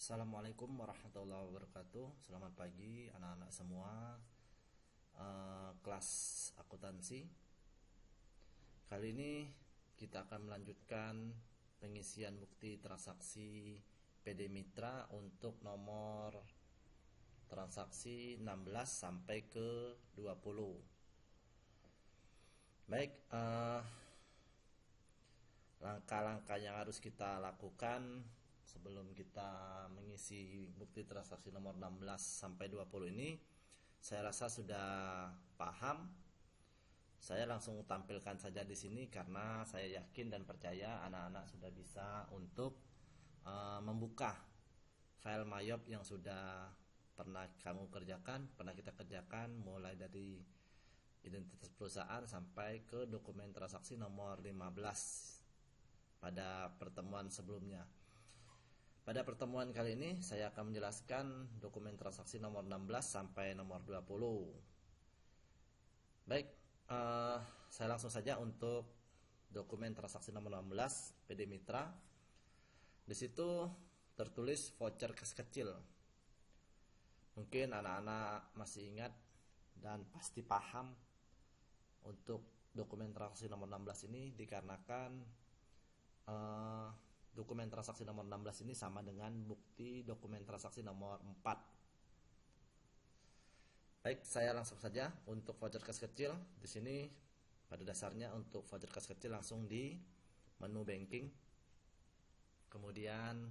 Assalamualaikum warahmatullahi wabarakatuh. Selamat pagi anak-anak semua. Kelas akuntansi. Kali ini kita akan melanjutkan pengisian bukti transaksi PD Mitra untuk nomor transaksi 16 sampai ke 20. Baik, langkah-langkah yang harus kita lakukan sebelum kita mengisi bukti transaksi nomor 16 sampai 20 ini, saya rasa sudah paham. Saya langsung tampilkan saja di sini karena saya yakin dan percaya anak-anak sudah bisa untuk membuka file Mayop yang sudah pernah kamu kerjakan, pernah kita kerjakan, mulai dari identitas perusahaan sampai ke dokumen transaksi nomor 15 pada pertemuan sebelumnya. Pada pertemuan kali ini saya akan menjelaskan dokumen transaksi nomor 16 sampai nomor 20. Baik, saya langsung saja untuk dokumen transaksi nomor 16 PD Mitra. Di situ tertulis voucher kas kecil. Mungkin anak-anak masih ingat dan pasti paham untuk dokumen transaksi nomor 16 ini dikarenakan dokumen transaksi nomor 16 ini sama dengan bukti dokumen transaksi nomor 4. Baik, saya langsung saja untuk voucher kas kecil. Di sini pada dasarnya untuk voucher kas kecil langsung di menu banking. Kemudian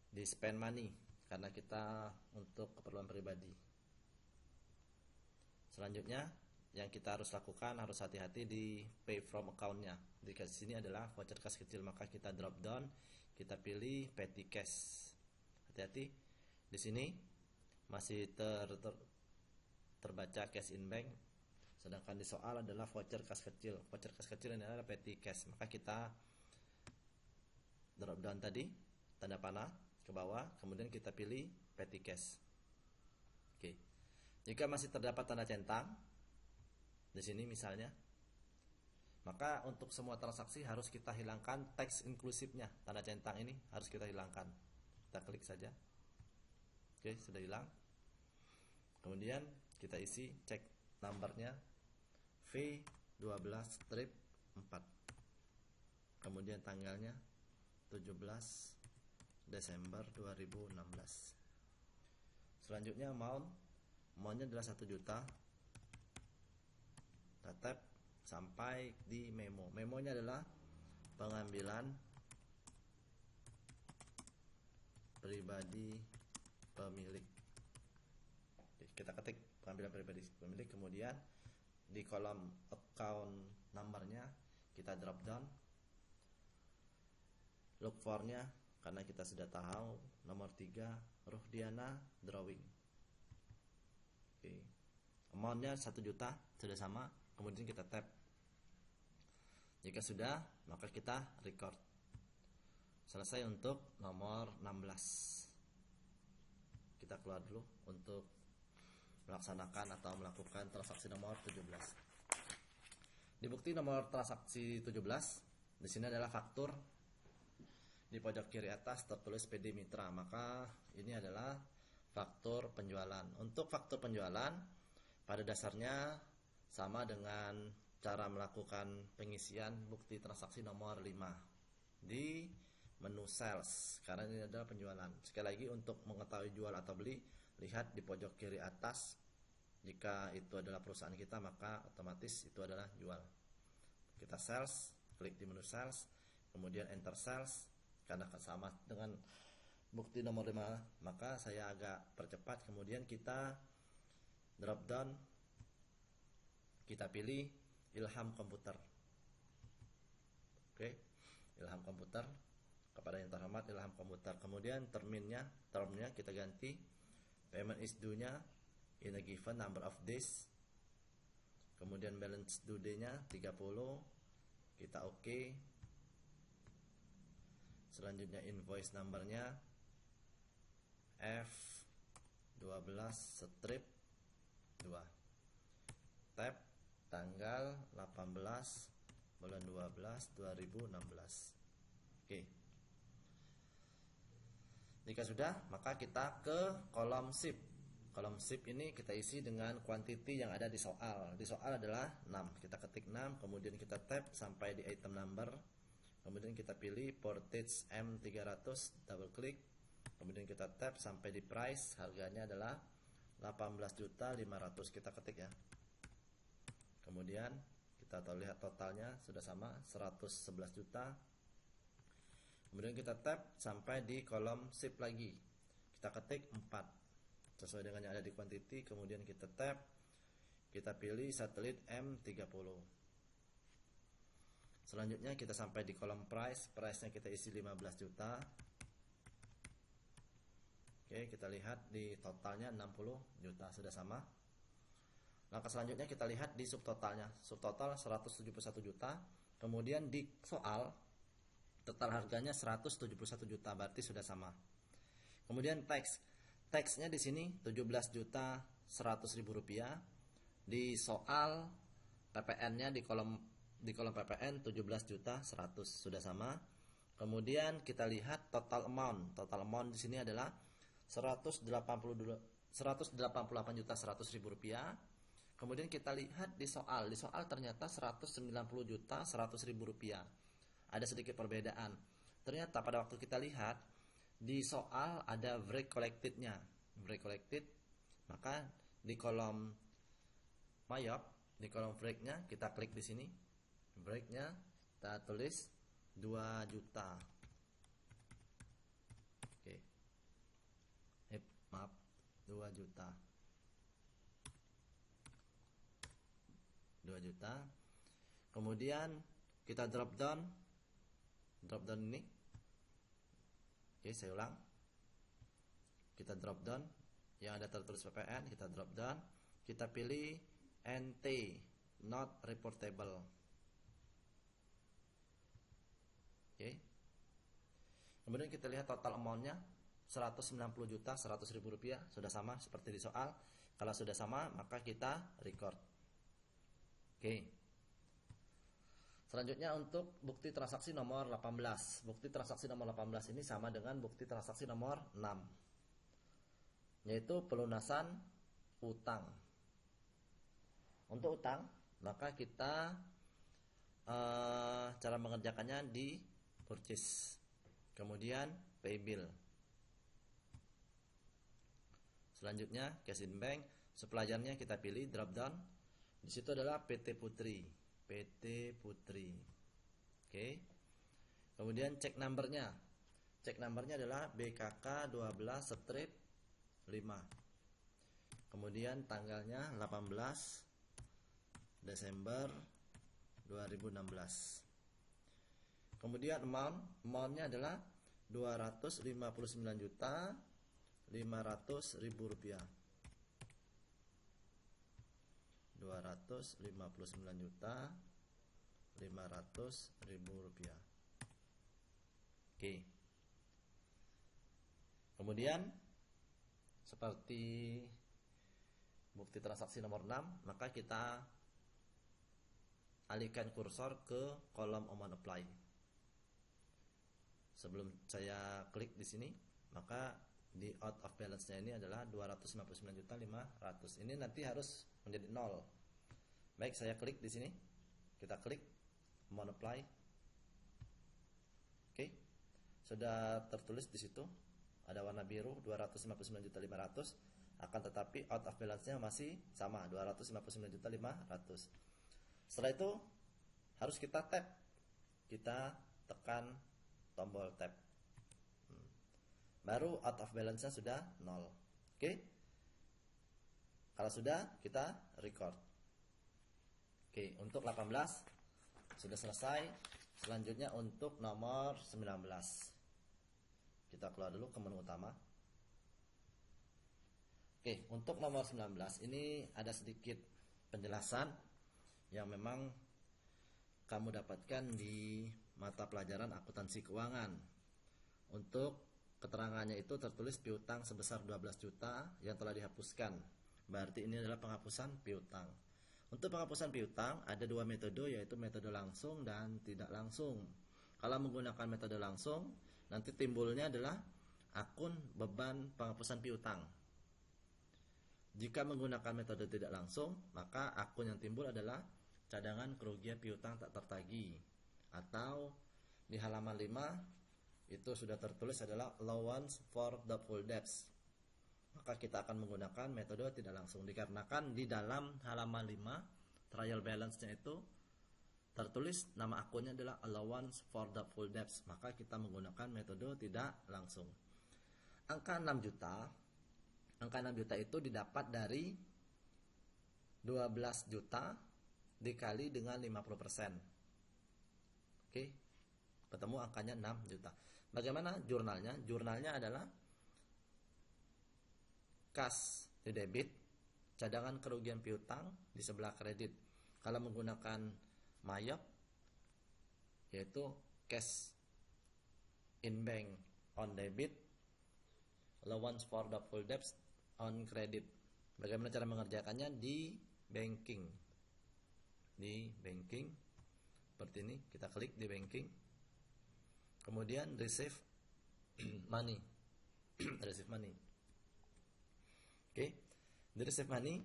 di spend money karena kita untuk keperluan pribadi. Selanjutnya yang kita harus lakukan, harus hati-hati di pay from account-nya. Di sini adalah voucher kas kecil, maka kita drop down, kita pilih petty cash. Hati-hati, di sini masih terbaca cash in bank, sedangkan di soal adalah voucher kas kecil. Voucher kas kecil ini adalah petty cash, maka kita drop down tadi, tanda panah ke bawah, kemudian kita pilih petty cash. Oke. Jika masih terdapat tanda centang di sini misalnya, maka untuk semua transaksi harus kita hilangkan teks inklusifnya. Tanda centang ini harus kita hilangkan. Kita klik saja. Oke, sudah hilang. Kemudian kita isi cek numbernya V12 strip 4. Kemudian tanggalnya 17 Desember 2016. Selanjutnya amount-nya adalah 1 juta. Tap sampai di memo. Memonya adalah pengambilan pribadi pemilik. Kita ketik pengambilan pribadi pemilik, kemudian di kolom account numbernya kita drop down, look for-nya karena kita sudah tahu nomor 3 Ruhdiana drawing. Oke. Amount-nya 1 juta sudah sama, kemudian kita tap. Jika sudah, maka kita record. Selesai untuk nomor 16. Kita keluar dulu untuk melaksanakan atau melakukan transaksi nomor 17. Di bukti nomor transaksi 17, di sini adalah faktur. Di pojok kiri atas tertulis PD Mitra, maka ini adalah faktur penjualan. Untuk faktur penjualan pada dasarnya sama dengan cara melakukan pengisian bukti transaksi nomor 5 di menu sales, karena ini adalah penjualan. Sekali lagi, untuk mengetahui jual atau beli, lihat di pojok kiri atas. Jika itu adalah perusahaan kita, maka otomatis itu adalah jual. Kita sales, klik di menu sales, kemudian enter sales. Karena sama dengan bukti nomor 5, maka saya agak percepat. Kemudian kita drop down, kita pilih Ilham Komputer. Oke, Ilham Komputer. Kepada yang terhormat Ilham Komputer. Kemudian termnya kita ganti payment is due-nya in a given number of days. Kemudian balance due day-nya 30. Kita oke. Selanjutnya invoice number-nya F12 strip 2. Tab tanggal 18 bulan 12 2016. Oke. Jika sudah, maka kita ke kolom SIP. Kolom SIP ini kita isi dengan quantity yang ada di soal. Di soal adalah 6. Kita ketik 6, kemudian kita tab sampai di item number. Kemudian kita pilih Portage M300, double klik. Kemudian kita tab sampai di price, harganya adalah 18.500.000. Kita ketik ya. Kemudian kita lihat totalnya sudah sama 111 juta. Kemudian kita tab sampai di kolom SIP lagi. Kita ketik 4 sesuai dengan yang ada di quantity. Kemudian kita tab, kita pilih satelit M30. Selanjutnya kita sampai di kolom price. Price-nya kita isi 15 juta. Oke, kita lihat di totalnya 60 juta, sudah sama. Langkah selanjutnya kita lihat di subtotalnya. Subtotal 171 juta. Kemudian di soal total harganya 171 juta, berarti sudah sama. Kemudian teks. Teksnya di sini 17 juta 100.000 rupiah. Di soal PPN-nya di kolom PPN 17 juta 100, sudah sama. Kemudian kita lihat total amount. Total amount di sini adalah 188 juta 100.000 rupiah. Kemudian kita lihat di soal. Di soal ternyata 190 juta 100.000 rupiah. Ada sedikit perbedaan. Ternyata pada waktu kita lihat di soal ada break collected-nya. Break collected, maka di kolom mayop, di kolom break-nya kita klik di sini. Break-nya kita tulis 2 juta. Oke. Maaf, 2 juta. 2 juta. Kemudian kita drop down ini. Oke, saya ulang. Kita drop down yang ada tertulis PPN, kita drop down, kita pilih NT, not reportable. Oke. Kemudian kita lihat total amount-nya 190 juta 100.000 rupiah, sudah sama seperti di soal. Kalau sudah sama, maka kita record. Oke. Selanjutnya untuk bukti transaksi nomor 18. Bukti transaksi nomor 18 ini sama dengan bukti transaksi nomor 6, yaitu pelunasan utang. Untuk utang, maka kita cara mengerjakannya di purchase, kemudian pay bill. Selanjutnya cash in bank. Suppliernya kita pilih drop down. Di situ adalah PT Putri. PT Putri. Oke. Kemudian cek numbernya. Cek numbernya adalah BKK 12/5. Kemudian tanggalnya 18 Desember 2016. Kemudian amount-nya adalah 259 juta 500.000 rupiah. 259 juta 500.000 rupiah. Oke. Kemudian seperti bukti transaksi nomor 6, maka kita alihkan kursor ke kolom amount apply. Sebelum saya klik di sini, maka di out of balance-nya ini adalah 259.500.000. Ini nanti harus menjadi 0. Baik, saya klik di sini. Kita klik amount apply. Oke. Sudah tertulis di situ ada warna biru 259.500.000, akan tetapi out of balance-nya masih sama 259.500.000. Setelah itu harus kita tap. Kita tekan tombol tab. Baru out of balance-nya sudah 0. Oke. Kalau sudah, kita record. Oke, untuk 18 sudah selesai. Selanjutnya untuk nomor 19. Kita keluar dulu ke menu utama. Oke, untuk nomor 19 ini ada sedikit penjelasan yang memang kamu dapatkan di mata pelajaran akuntansi keuangan. Untuk keterangannya itu tertulis piutang sebesar 12 juta yang telah dihapuskan. Berarti ini adalah penghapusan piutang. Untuk penghapusan piutang ada dua metode, yaitu metode langsung dan tidak langsung. Kalau menggunakan metode langsung, nanti timbulnya adalah akun beban penghapusan piutang. Jika menggunakan metode tidak langsung, maka akun yang timbul adalah cadangan kerugian piutang tak tertagih, atau di halaman 5 itu sudah tertulis adalah allowance for doubtful debts. Maka kita akan menggunakan metode tidak langsung dikarenakan di dalam halaman 5 trial balance-nya itu tertulis nama akunnya adalah allowance for doubtful debts, maka kita menggunakan metode tidak langsung. Angka 6 juta itu didapat dari 12 juta dikali dengan 50%. Oke, ketemu angkanya 6 juta. Bagaimana jurnalnya? Jurnalnya adalah cash di debit, cadangan kerugian piutang di sebelah kredit. Kalau menggunakan Mayop, yaitu cash in bank on debit, allowance for doubtful debts on credit. Bagaimana cara mengerjakannya? Di banking. Seperti ini, kita klik di banking. Kemudian receive money. Receive money. Oke. Di receive money,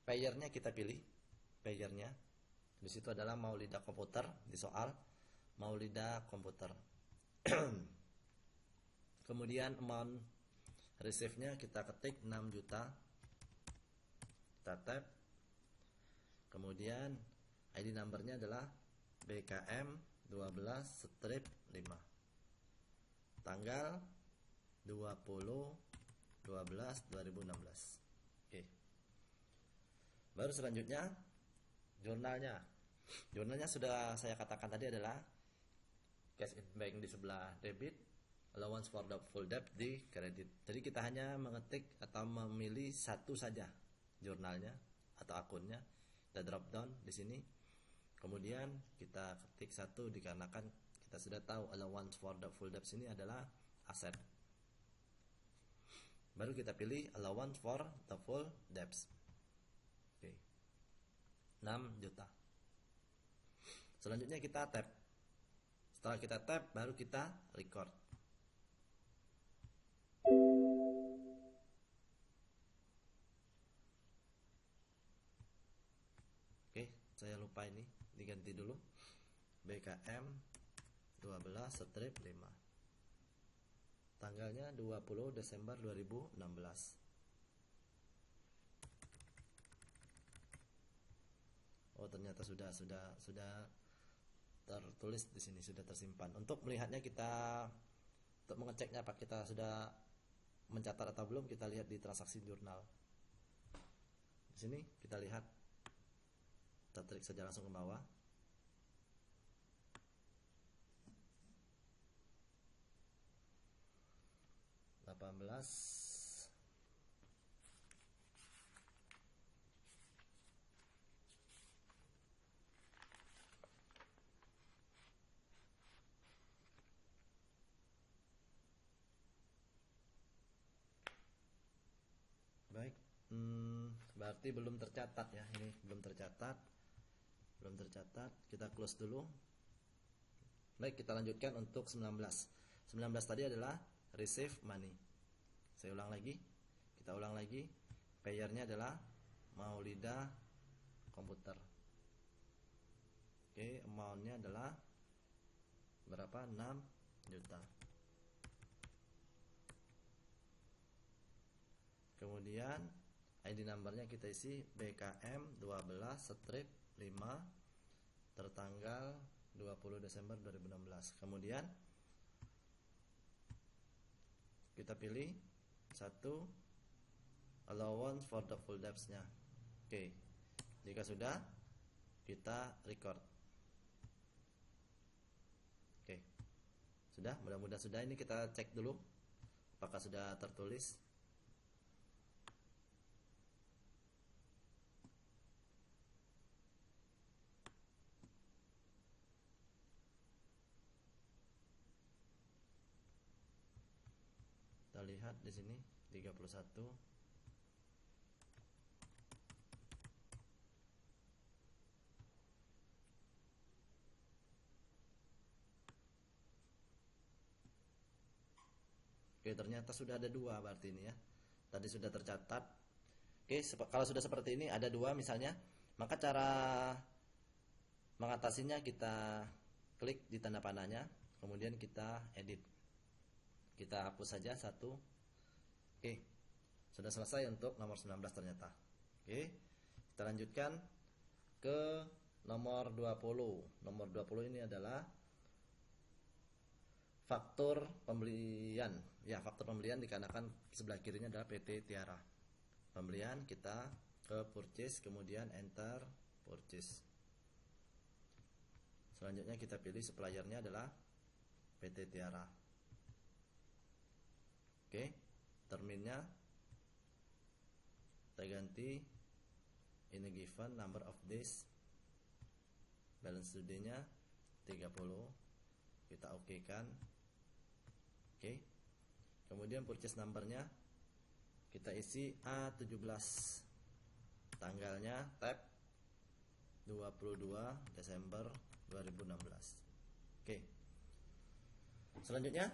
payernya kita pilih. Payernya di situ adalah Maulida Komputer, di soal Maulida Komputer. Kemudian amount receive-nya kita ketik 6 juta, kita tap. Kemudian ID number-nya adalah BKM 12/5, tanggal 20/12/2016. Oke. Baru selanjutnya jurnalnya. Jurnalnya sudah saya katakan tadi adalah cash in bank di sebelah debit, allowance for doubtful debt di kredit. Jadi kita hanya mengetik atau memilih satu saja jurnalnya atau akunnya. Kita drop down di sini. Kemudian kita ketik satu dikarenakan kita sudah tahu allowance for doubtful debt ini adalah aset. Baru kita pilih allowance for doubtful debts. Oke. 6 juta. Selanjutnya kita tap. Setelah kita tap baru kita record. Oke, saya lupa ini, diganti dulu. BKM 12/5. Tanggalnya 20 Desember 2016. Oh, ternyata sudah tertulis di sini, sudah tersimpan. Untuk melihatnya untuk mengeceknya apa kita sudah mencatat atau belum, kita lihat di transaksi jurnal. Di sini kita lihat, kita tarik saja langsung ke bawah. Baik, berarti belum tercatat ya. Ini belum tercatat. Kita close dulu. Baik, kita lanjutkan untuk 19. 19 tadi adalah receive money. Saya ulang lagi. Kita ulang lagi. Payernya adalah Maulida Komputer. Oke, amountnya adalah berapa? 6 juta. Kemudian ID numbernya kita isi BKM 12/5 tertanggal 20 Desember 2016. Kemudian kita pilih satu allowance for doubtful debts-nya. Oke. Jika sudah, kita record. Oke. Sudah, mudah-mudahan sudah. Ini kita cek dulu apakah sudah tertulis. Kita lihat di sini 31. Oke, ternyata sudah ada dua berarti ini ya. Tadi sudah tercatat. Oke, kalau sudah seperti ini ada dua misalnya, maka cara mengatasinya kita klik di tanda panahnya, kemudian kita edit. Kita hapus saja satu. Oke, sudah selesai untuk nomor 19 ternyata. Oke, kita lanjutkan ke nomor 20. Nomor 20 ini adalah faktur pembelian. Ya, faktur pembelian dikarenakan sebelah kirinya adalah PT Tiara. Pembelian, kita ke purchase, kemudian enter purchase. Selanjutnya kita pilih suppliernya adalah PT Tiara. Oke, terminnya kita ganti ini given number of days, balance today-nya 30, kita oke kan. Oke, kemudian purchase number-nya kita isi A17, tanggalnya tab 22 Desember 2016. Oke, selanjutnya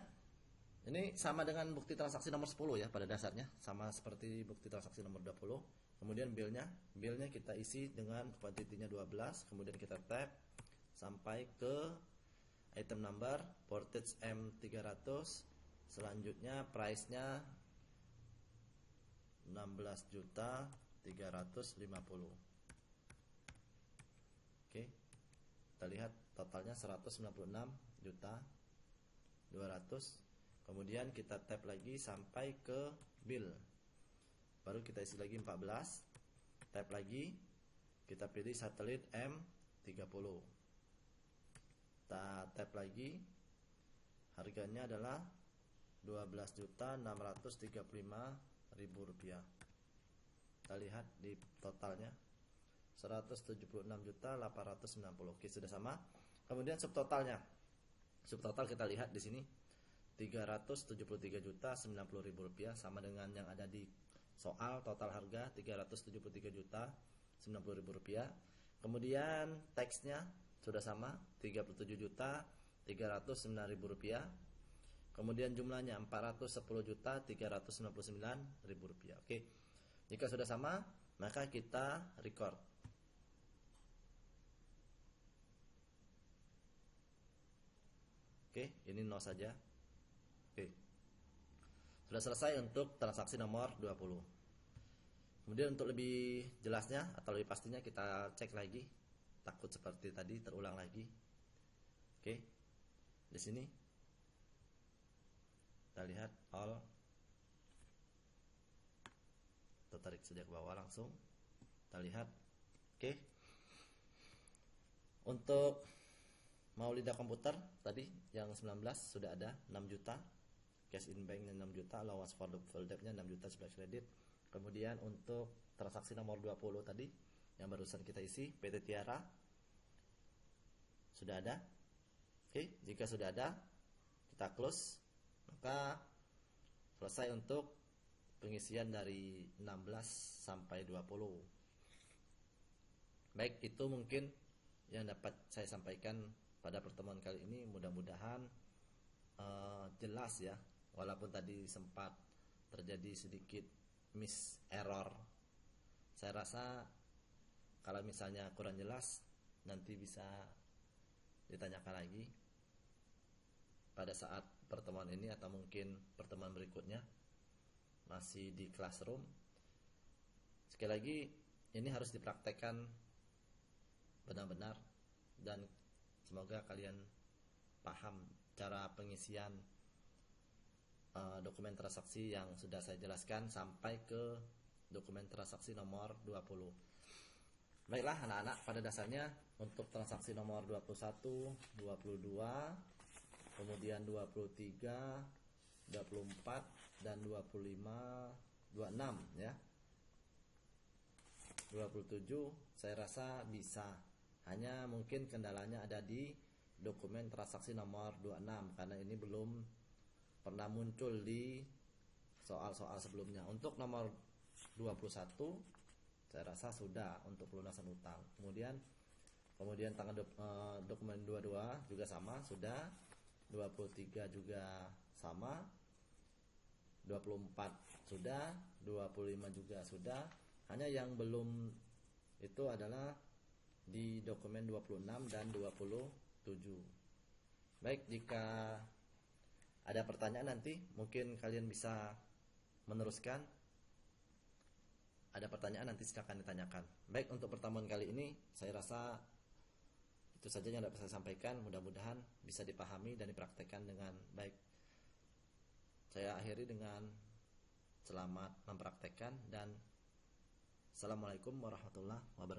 ini sama dengan bukti transaksi nomor 10 ya, pada dasarnya sama seperti bukti transaksi nomor 20. Kemudian billnya kita isi dengan kuantitinya 12, kemudian kita tab sampai ke item number portage M300. Selanjutnya price-nya 16.350. Oke, kita lihat totalnya 196.200. Kemudian kita tap lagi sampai ke bill, baru kita isi lagi 14, tap lagi, kita pilih satelit M30, kita tap lagi, harganya adalah Rp12.635.000. Kita lihat di totalnya 176.890. Oke, sudah sama. Kemudian subtotalnya, subtotal kita lihat di sini Rp373.090.000, sama dengan yang ada di soal. Total harga Rp373.090.000. Kemudian teksnya sudah sama, Rp37.309.000. Kemudian jumlahnya Rp410.399.000. Oke, jika sudah sama maka kita record. Oke, ini no saja. Oke, sudah selesai untuk transaksi nomor 20. Kemudian untuk lebih jelasnya atau lebih pastinya kita cek lagi, takut seperti tadi terulang lagi. Oke, di sini kita lihat all, kita tarik saja ke bawah langsung, kita lihat. Oke, untuk Maulida komputer tadi yang 19 sudah ada 6 juta, cash in bank-nya 6 juta, allowance for the full debt-nya 6 juta sebelah kredit. Kemudian untuk transaksi nomor 20 tadi yang barusan kita isi, PT Tiara sudah ada. Oke, jika sudah ada kita close, maka selesai untuk pengisian dari 16 sampai 20. Baik, itu mungkin yang dapat saya sampaikan pada pertemuan kali ini. Mudah-mudahan jelas ya, walaupun tadi sempat terjadi sedikit miss error. Saya rasa kalau misalnya kurang jelas nanti bisa ditanyakan lagi pada saat pertemuan ini atau mungkin pertemuan berikutnya masih di classroom. Sekali lagi, ini harus dipraktekkan benar-benar dan semoga kalian paham cara pengisian dokumen transaksi yang sudah saya jelaskan sampai ke dokumen transaksi nomor 20. Baiklah anak-anak, pada dasarnya untuk transaksi nomor 21, 22, kemudian 23, 24 dan 25, 26 ya. 27 saya rasa bisa. Hanya mungkin kendalanya ada di dokumen transaksi nomor 26 karena ini belum pernah muncul di soal-soal sebelumnya. Untuk nomor 21 saya rasa sudah untuk pelunasan utang. Kemudian tanggal dokumen 22 juga sama, sudah. 23 juga sama. 24 sudah, 25 juga sudah. Hanya yang belum itu adalah di dokumen 26 dan 27. Baik, jika ada pertanyaan nanti mungkin kalian bisa meneruskan. Ada pertanyaan nanti silakan ditanyakan. Baik, untuk pertemuan kali ini saya rasa itu saja yang dapat saya sampaikan. Mudah-mudahan bisa dipahami dan dipraktekkan dengan baik. Saya akhiri dengan selamat mempraktekkan dan Assalamualaikum warahmatullahi wabarakatuh.